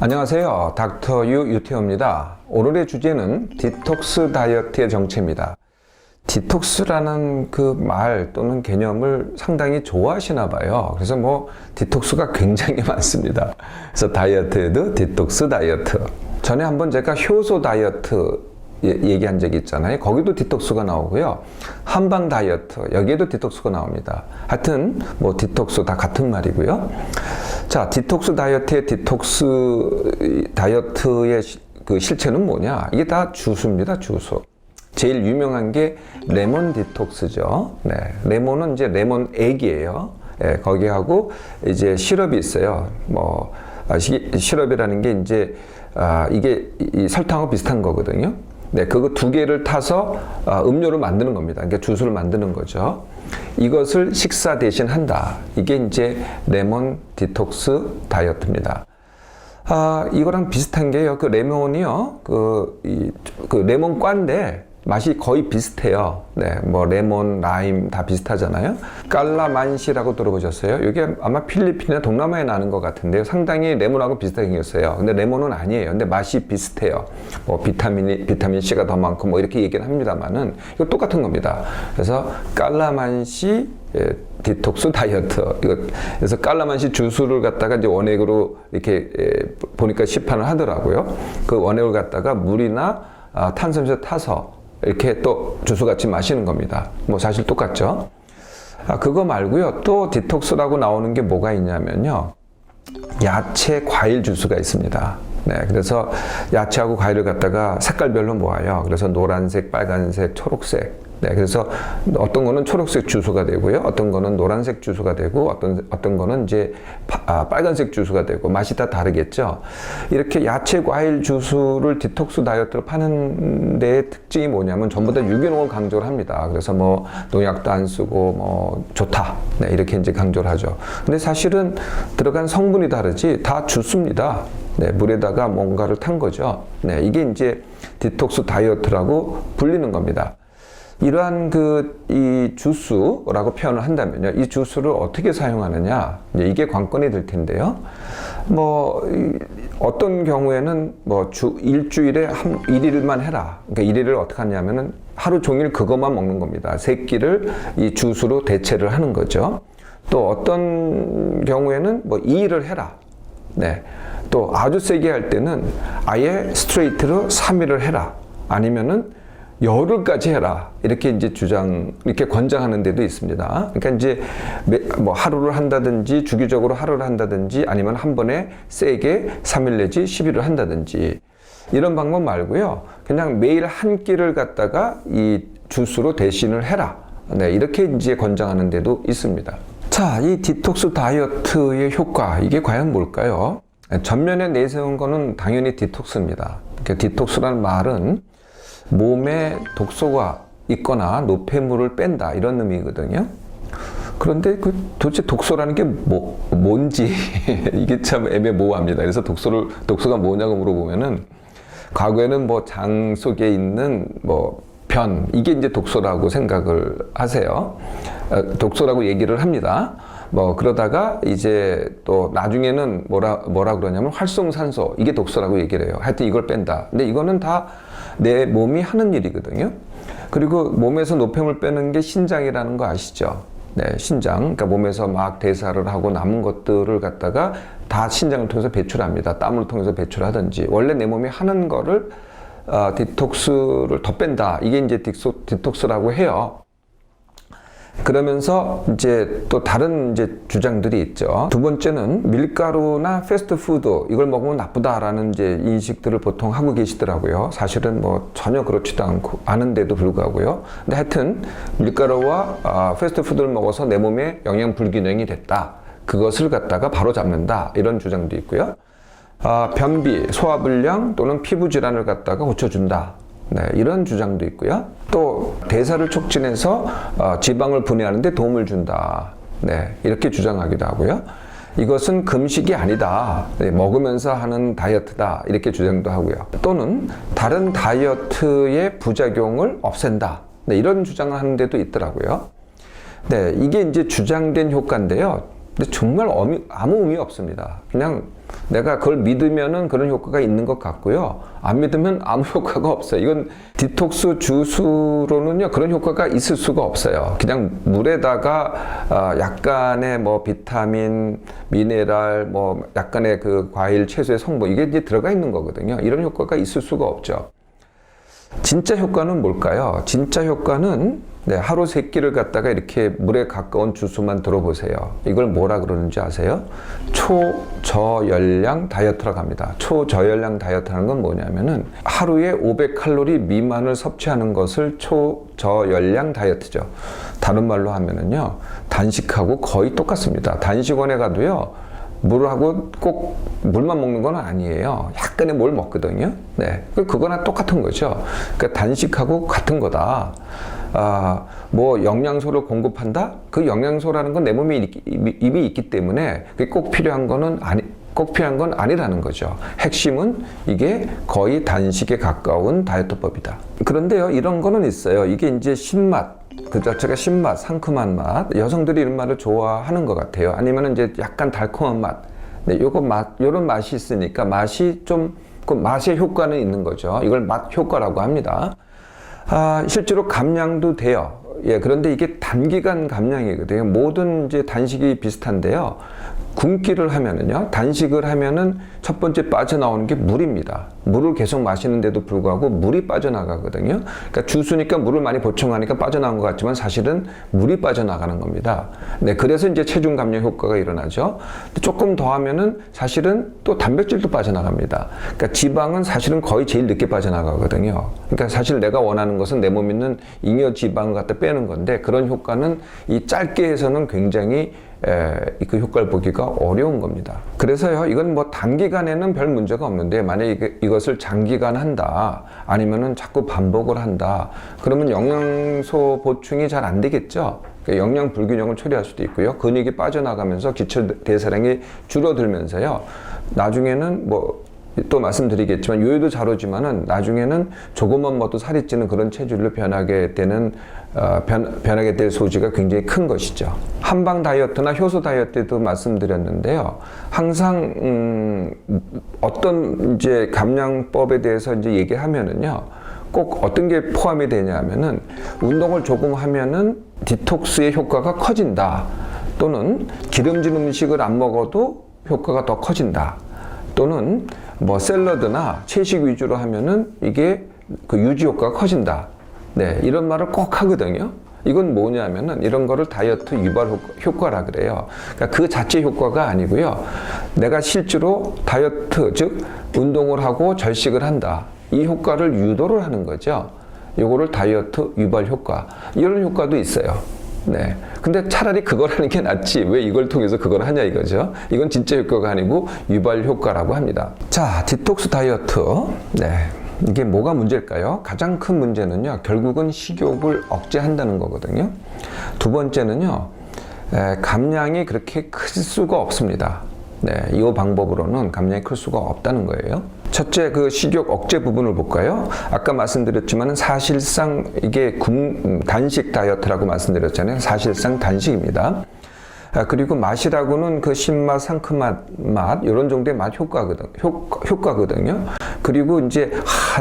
안녕하세요. 닥터 유태호입니다. 오늘의 주제는 디톡스 다이어트의 정체입니다. 디톡스라는 그 말 또는 개념을 상당히 좋아하시나 봐요. 그래서 디톡스가 굉장히 많습니다. 그래서 다이어트에도 디톡스 다이어트. 전에 한번 제가 효소 다이어트 얘기한 적이 있잖아요. 거기도 디톡스가 나오고요. 한방 다이어트, 여기에도 디톡스가 나옵니다. 하여튼 디톡스 다 같은 말이고요. 자, 디톡스 다이어트의 그 실체는 뭐냐? 이게 다 주스입니다, 주스. 제일 유명한 게 레몬 디톡스죠. 네, 레몬은 이제 레몬 액이에요. 네, 거기하고 이제 시럽이 있어요. 시럽이라는 게 이제 이게 이 설탕하고 비슷한 거거든요. 네, 그거 두 개를 타서 음료를 만드는 겁니다. 그러니까 주스를 만드는 거죠. 이것을 식사 대신 한다. 이게 이제 레몬 디톡스 다이어트입니다. 이거랑 비슷한 게요. 그 레몬이요. 그 레몬과인데 맛이 거의 비슷해요. 네, 레몬, 라임 다 비슷하잖아요. 깔라만시라고 들어보셨어요? 이게 아마 필리핀이나 동남아에 나는 것 같은데요. 상당히 레몬하고 비슷하게 생겼어요. 근데 레몬은 아니에요. 근데 맛이 비슷해요. 비타민 C가 더 많고 이렇게 얘기는 합니다만은 이거 똑같은 겁니다. 그래서 깔라만시 디톡스 다이어트. 그래서 깔라만시 주스를 갖다가 이제 원액으로 이렇게 보니까 시판을 하더라고요. 그 원액을 갖다가 물이나 탄산수에 타서 이렇게 또 주스 같이 마시는 겁니다. 사실 똑같죠. 그거 말고요. 또 디톡스라고 나오는 게 뭐가 있냐면요. 야채 과일 주스가 있습니다. 네, 그래서 야채하고 과일을 갖다가 색깔별로 모아요. 그래서 노란색, 빨간색, 초록색. 네, 그래서 어떤 거는 초록색 주스가 되고요. 어떤 거는 노란색 주스가 되고, 어떤 거는 이제 빨간색 주스가 되고, 맛이 다 다르겠죠. 이렇게 야채 과일 주스를 디톡스 다이어트로 파는 데의 특징이 뭐냐면 전부 다 유기농을 강조를 합니다. 그래서 농약도 안 쓰고 좋다. 네, 이렇게 이제 강조를 하죠. 근데 사실은 들어간 성분이 다르지 다 주스입니다. 네, 물에다가 뭔가를 탄 거죠. 네, 이게 이제 디톡스 다이어트라고 불리는 겁니다. 이러한 이 주스라고 표현을 한다면요. 이 주스를 어떻게 사용하느냐. 이게 관건이 될 텐데요. 어떤 경우에는 일주일에 1일만 해라. 그러니까 1일을 어떻게 하냐면은 하루 종일 그것만 먹는 겁니다. 세 끼를 이 주스로 대체를 하는 거죠. 또 어떤 경우에는 2일을 해라. 네. 또 아주 세게 할 때는 아예 스트레이트로 3일을 해라. 아니면은 열흘까지 해라. 이렇게 이제 이렇게 권장하는 데도 있습니다. 그러니까 이제 하루를 한다든지 주기적으로 하루를 한다든지 아니면 한 번에 세게 3일 내지 10일을 한다든지 이런 방법 말고요. 그냥 매일 한 끼를 갖다가 이 주스로 대신을 해라. 네, 이렇게 이제 권장하는 데도 있습니다. 자, 이 디톡스 다이어트의 효과, 이게 과연 뭘까요? 전면에 내세운 거는 당연히 디톡스입니다. 그러니까 디톡스라는 말은 몸에 독소가 있거나 노폐물을 뺀다 이런 의미거든요. 그런데 도대체 독소라는 게 뭔지 이게 참 애매모호합니다. 그래서 독소가 뭐냐고 물어보면은 과거에는 장 속에 있는 변 이게 이제 독소라고 생각을 하세요. 독소라고 얘기를 합니다. 그러다가 이제 또 나중에는 뭐라 그러냐면 활성산소 이게 독소라고 얘기를 해요. 하여튼 이걸 뺀다. 근데 이거는 다 내 몸이 하는 일이거든요. 그리고 몸에서 노폐물 빼는 게 신장이라는 거 아시죠? 네, 신장. 그러니까 몸에서 막 대사를 하고 남은 것들을 갖다가 다 신장을 통해서 배출합니다. 땀을 통해서 배출하든지. 원래 내 몸이 하는 거를 디톡스를 더 뺀다. 이게 이제 디톡스라고 해요. 그러면서 이제 또 다른 이제 주장들이 있죠. 두 번째는 밀가루나 패스트푸드 이걸 먹으면 나쁘다라는 이제 인식들을 보통 하고 계시더라고요. 사실은 전혀 그렇지도 않은데도 불구하고요. 근데 하여튼 밀가루와 패스트푸드를 먹어서 내 몸에 영양 불균형이 됐다. 그것을 갖다가 바로 잡는다. 이런 주장도 있고요. 변비, 소화불량 또는 피부 질환을 갖다가 고쳐준다. 네, 이런 주장도 있고요. 또 대사를 촉진해서 지방을 분해하는 데 도움을 준다. 네, 이렇게 주장하기도 하고요. 이것은 금식이 아니다. 네, 먹으면서 하는 다이어트다. 이렇게 주장도 하고요. 또는 다른 다이어트의 부작용을 없앤다. 네, 이런 주장을 하는 데도 있더라고요. 네, 이게 이제 주장된 효과인데요. 근데 정말 아무 의미 없습니다. 그냥 내가 그걸 믿으면은 그런 효과가 있는 것 같고요. 안 믿으면 아무 효과가 없어요. 이건 디톡스 주스로는요, 그런 효과가 있을 수가 없어요. 그냥 물에다가 약간의 뭐 비타민, 미네랄, 뭐 약간의 그 과일, 채소의 성분, 이게 이제 들어가 있는 거거든요. 이런 효과가 있을 수가 없죠. 진짜 효과는 뭘까요? 진짜 효과는 하루 3끼를 갖다가 이렇게 물에 가까운 주스만 들어보세요. 이걸 뭐라 그러는지 아세요? 초저열량 다이어트라고 합니다. 초저열량 다이어트라는 건 뭐냐면은 하루에 500칼로리 미만을 섭취하는 것을 초저열량 다이어트죠. 다른 말로 하면은요, 단식하고 거의 똑같습니다. 단식원에 가도요, 물하고 꼭 물만 먹는 건 아니에요. 약간의 뭘 먹거든요. 네. 그거나 똑같은 거죠. 그러니까 단식하고 같은 거다. 뭐 영양소를 공급한다? 그 영양소라는 건 내 몸에 이미 있기 때문에 그게 꼭 필요한 거는 꼭 필요한 건 아니라는 거죠. 핵심은 이게 거의 단식에 가까운 다이어트법이다. 그런데요, 이런 거는 있어요. 이게 이제 신맛, 그 자체가 신맛, 상큼한 맛, 여성들이 이런 맛을 좋아하는 것 같아요. 아니면 이제 약간 달콤한 맛, 네, 요런 맛이 있으니까 맛이 좀, 그 맛의 효과는 있는 거죠. 이걸 맛 효과라고 합니다. 실제로 감량도 돼요. 예, 그런데 이게 단기간 감량이거든요. 모든 이제 단식이 비슷한데요. 굶기를 하면은요, 단식을 하면은 첫 번째 빠져나오는 게 물입니다. 물을 계속 마시는데도 불구하고 물이 빠져나가거든요. 그러니까 주스니까 물을 많이 보충하니까 빠져나온 것 같지만 사실은 물이 빠져나가는 겁니다. 네, 그래서 이제 체중 감량 효과가 일어나죠. 조금 더 하면은 사실은 또 단백질도 빠져나갑니다. 그러니까 지방은 사실은 거의 제일 늦게 빠져나가거든요. 그러니까 사실 내가 원하는 것은 내 몸에 있는 잉여 지방을 갖다 빼는 건데, 그런 효과는 이 짧게 해서는 굉장히 그 효과를 보기가 어려운 겁니다. 그래서요, 이건 뭐 단기간에는 별 문제가 없는데, 만약에 이것을 장기간 한다, 아니면은 자꾸 반복을 한다, 그러면 영양소 보충이 잘 안 되겠죠. 영양 불균형을 초래할 수도 있고요. 근육이 빠져나가면서 기초 대사량이 줄어들면서요, 나중에는 뭐 또 말씀드리겠지만 요요도 잘 오지만은 나중에는 조금만 먹어도 살이 찌는 그런 체질로 변하게 되는 변하게 될 소지가 굉장히 큰 것이죠. 한방 다이어트나 효소 다이어트도 말씀드렸는데요. 항상 어떤 이제 감량법에 대해서 이제 얘기하면은요, 꼭 어떤 게 포함이 되냐면은 운동을 조금 하면은 디톡스의 효과가 커진다, 또는 기름진 음식을 안 먹어도 효과가 더 커진다, 또는 뭐 샐러드나 채식 위주로 하면은 이게 그 유지 효과가 커진다. 네, 이런 말을 꼭 하거든요. 이건 뭐냐면은 이런 거를 다이어트 유발 효과라 그래요. 그러니까 그 자체 효과가 아니고요. 내가 실제로 다이어트, 즉 운동을 하고 절식을 한다, 이 효과를 유도를 하는 거죠. 요거를 다이어트 유발 효과, 이런 효과도 있어요. 네. 근데 차라리 그걸 하는 게 낫지 왜 이걸 통해서 그걸 하냐 이거죠. 이건 진짜 효과가 아니고 유발 효과라고 합니다. 자, 디톡스 다이어트. 네. 이게 뭐가 문제일까요? 가장 큰 문제는요, 결국은 식욕을 억제한다는 거거든요. 두 번째는요, 감량이 그렇게 클 수가 없습니다. 네, 이 방법으로는 감량이 클 수가 없다는 거예요. 첫째, 그 식욕 억제 부분을 볼까요? 아까 말씀드렸지만 사실상 이게 단식 다이어트라고 말씀드렸잖아요. 사실상 단식입니다. 그리고 맛이라고는 그 신맛, 상큼한 맛, 이런 정도의 맛 효과거든요. 그리고 이제,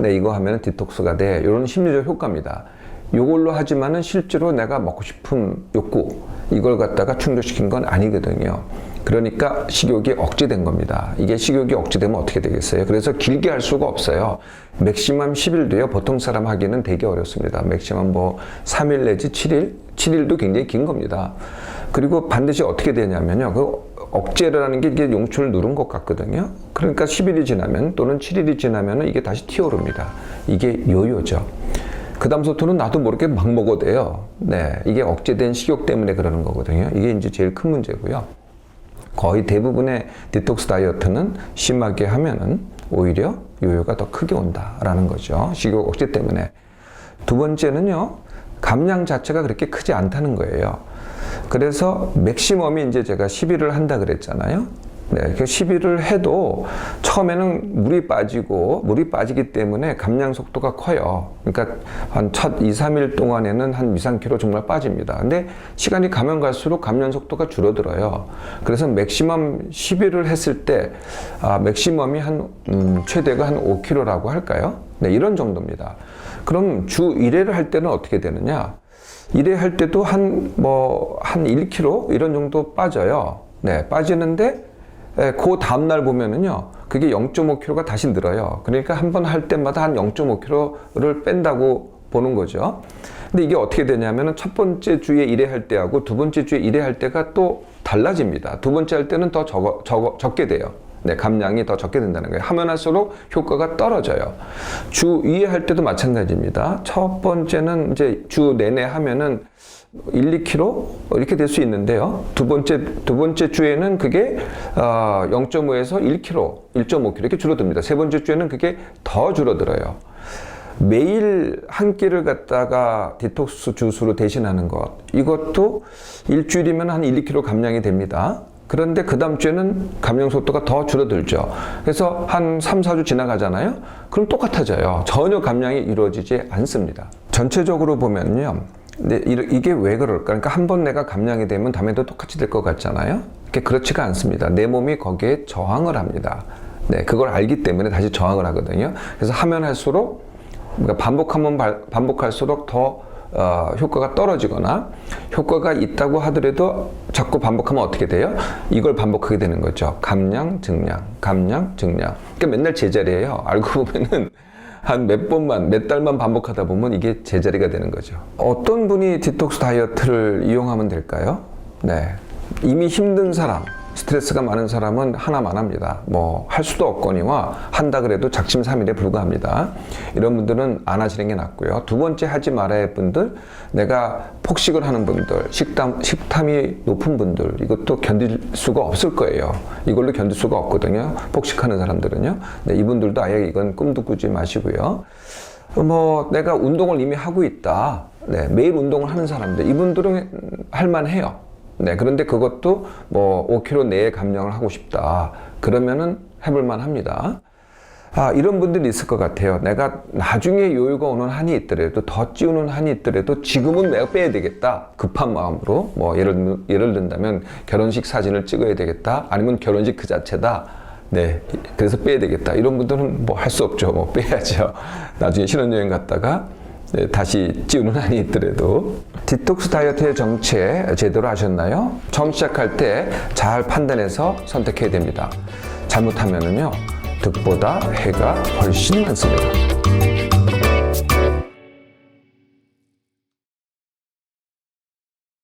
네, 이거 하면 디톡스가 돼, 이런 심리적 효과입니다. 이걸로 하지만은 실제로 내가 먹고 싶은 욕구, 이걸 갖다가 충족시킨 건 아니거든요. 그러니까 식욕이 억제된 겁니다. 이게 식욕이 억제되면 어떻게 되겠어요? 그래서 길게 할 수가 없어요. 맥시멈 10일도요, 보통 사람 하기는 되게 어렵습니다. 맥시멈 뭐 3일 내지 7일? 7일도 굉장히 긴 겁니다. 그리고 반드시 어떻게 되냐면요, 그 억제를 하는 게 이게 용출을 누른 것 같거든요. 그러니까 10일이 지나면 또는 7일이 지나면 이게 다시 튀어오릅니다. 이게 요요죠. 그 다음부터는 나도 모르게 막 먹어도 돼요. 네, 이게 억제된 식욕 때문에 그러는 거거든요. 이게 이제 제일 큰 문제고요. 거의 대부분의 디톡스 다이어트는 심하게 하면은 오히려 요요가 더 크게 온다라는 거죠. 식욕 억제 때문에. 두 번째는요, 감량 자체가 그렇게 크지 않다는 거예요. 그래서 맥시멈이 이제 제가 10일을 한다 그랬잖아요. 네, 10일을 해도 처음에는 물이 빠지기 때문에 감량 속도가 커요. 그러니까 한 첫 2, 3일 동안에는 한 2, 3kg 정말 빠집니다. 근데 시간이 가면 갈수록 감량 속도가 줄어들어요. 그래서 맥시멈 10일을 했을 때, 맥시멈이 최대가 한 5kg라고 할까요? 네, 이런 정도입니다. 그럼 주 1회를 할 때는 어떻게 되느냐? 1회 할 때도 한 1kg 이런 정도 빠져요. 네, 빠지는데, 그 다음날 보면은요, 그게 0.5kg가 다시 늘어요. 그러니까 한 번 할 때마다 한 0.5kg를 뺀다고 보는 거죠. 근데 이게 어떻게 되냐면은 첫 번째 주에 1회 할 때하고 두 번째 주에 1회 할 때가 또 달라집니다. 두 번째 할 때는 더 적게 돼요. 네, 감량이 더 적게 된다는 거예요. 하면 할수록 효과가 떨어져요. 주 2회 할 때도 마찬가지입니다. 첫 번째는 이제 주 내내 하면은 1, 2kg 이렇게 될 수 있는데요. 두 번째 주에는 그게 0.5에서 1kg, 1.5kg 이렇게 줄어듭니다. 세 번째 주에는 그게 더 줄어들어요. 매일 한 끼를 갖다가 디톡스 주스로 대신하는 것, 이것도 일주일이면 한 1, 2kg 감량이 됩니다. 그런데 그 다음 주에는 감량 속도가 더 줄어들죠. 그래서 한 3, 4주 지나가잖아요. 그럼 똑같아져요. 전혀 감량이 이루어지지 않습니다. 전체적으로 보면요. 근데 이게 왜 그럴까? 그러니까 한 번 내가 감량이 되면 다음에도 똑같이 될 것 같잖아요. 그렇지가 않습니다. 내 몸이 거기에 저항을 합니다. 네, 그걸 알기 때문에 다시 저항을 하거든요. 그래서 하면 할수록, 그러니까 반복할수록 더 효과가 떨어지거나 효과가 있다고 하더라도 자꾸 반복하면 어떻게 돼요? 이걸 반복하게 되는 거죠. 감량, 증량, 감량, 증량. 그러니까 맨날 제자리예요. 알고 보면은 한 몇 달만 반복하다 보면 이게 제자리가 되는 거죠. 어떤 분이 디톡스 다이어트를 이용하면 될까요? 네. 이미 힘든 사람, 스트레스가 많은 사람은 하나만 합니다. 할 수도 없거니와 한다 그래도 작심삼일에 불과합니다. 이런 분들은 안 하시는 게 낫고요. 두 번째 하지 말아야 할 분들, 내가 폭식을 하는 분들, 식탐이 높은 분들, 이것도 견딜 수가 없을 거예요. 이걸로 견딜 수가 없거든요. 폭식하는 사람들은요. 네, 이분들도 아예 이건 꿈도 꾸지 마시고요. 내가 운동을 이미 하고 있다. 네, 매일 운동을 하는 사람들, 이분들은 할만해요. 네, 그런데 그것도 5kg 내에 감량을 하고 싶다. 그러면은 해볼만 합니다. 이런 분들이 있을 것 같아요. 내가 나중에 여유가 오는 한이 있더라도, 더 찌우는 한이 있더라도 지금은 내가 빼야 되겠다. 급한 마음으로. 예를 든다면 결혼식 사진을 찍어야 되겠다. 아니면 결혼식 그 자체다. 네, 그래서 빼야 되겠다. 이런 분들은 할 수 없죠. 빼야죠. 나중에 신혼여행 갔다가 네, 다시 찌우는 한이 있더라도. 디톡스 다이어트의 정체 제대로 아셨나요? 처음 시작할 때 잘 판단해서 선택해야 됩니다. 잘못하면은요, 득보다 해가 훨씬 많습니다.